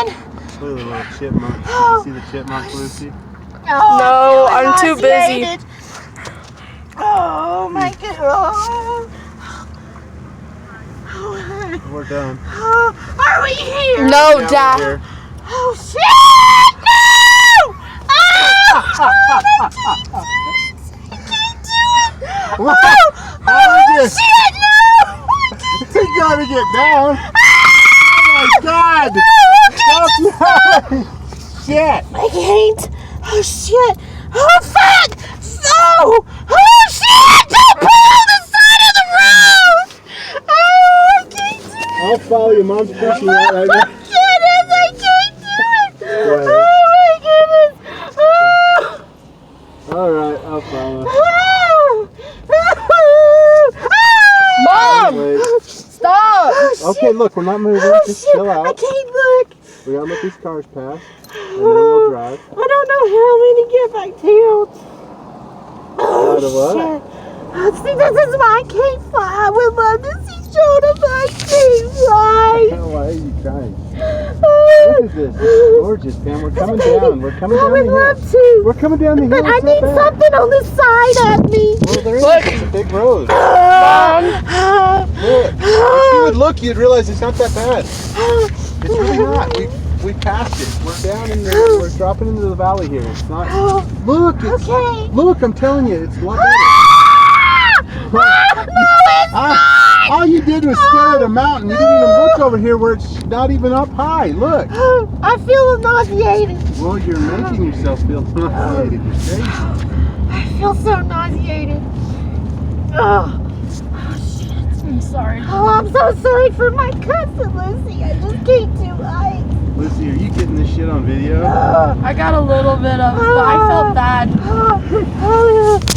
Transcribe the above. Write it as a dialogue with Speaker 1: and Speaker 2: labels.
Speaker 1: on.
Speaker 2: Look at the little chipmunk. Did you see the chipmunk, Lucy?
Speaker 1: Oh,
Speaker 3: No, I'm too busy.
Speaker 1: nauseated. Oh my god.
Speaker 2: We're done.
Speaker 1: Are we here?
Speaker 3: No,
Speaker 2: Yeah,
Speaker 3: Dad.
Speaker 2: we're here.
Speaker 1: Oh shit! No!
Speaker 2: What?
Speaker 1: Shit! No!
Speaker 2: You gotta get down. Oh my god! Stop that! Shit!
Speaker 1: I can't. Oh shit! Oh fuck! No! Oh shit! Don't pull on the side of the road! Oh, I can't do it!
Speaker 2: I'll follow you. Mom's pushing you out right now.
Speaker 1: I can't do it!
Speaker 2: Go ahead.
Speaker 1: Oh my goodness! Oh.
Speaker 2: Alright, I'll follow.
Speaker 3: Mom,
Speaker 2: Wait.
Speaker 3: stop.
Speaker 2: Okay, look, we're not moving. Just chill
Speaker 1: I
Speaker 2: out.
Speaker 1: can't look.
Speaker 2: We gotta let these cars pass, and then we'll drive.
Speaker 1: I don't know how I'm gonna get back down.
Speaker 2: Out of what?
Speaker 1: Shit. See, this is why I can't fly. I would love to see Jonah, but I can't fly.
Speaker 2: Why are you trying?
Speaker 1: Oh.
Speaker 2: Look at this. It's gorgeous, man. We're coming down. We're coming
Speaker 1: I
Speaker 2: down the
Speaker 1: would love
Speaker 2: hill.
Speaker 1: to.
Speaker 2: We're coming down the hill.
Speaker 1: But I
Speaker 2: It's not
Speaker 1: need
Speaker 2: bad.
Speaker 1: something on the side of me.
Speaker 2: Well, there is.
Speaker 3: Look.
Speaker 2: It's a big road.
Speaker 3: Mom.
Speaker 2: Look. If you would look, you'd realize it's not that bad. It's really not. We passed it. We're down in the. We're dropping into the valley here. It's not. Look. It's,
Speaker 1: Okay.
Speaker 2: Look, I'm telling you, it's a lot better.
Speaker 1: No, it's
Speaker 2: All you did was stare at a mountain. You didn't even look over here where it's not even up high. Look.
Speaker 1: I feel nauseated.
Speaker 2: Well, you're making yourself feel nauseated. You're crazy.
Speaker 1: I feel so nauseated. Oh, shit.
Speaker 3: I'm sorry.
Speaker 1: Oh, I'm so sorry for my cousin, Lucy. I just can't do it.
Speaker 2: Lucy, are you getting this shit on video?
Speaker 3: I got a little bit of, but I felt bad.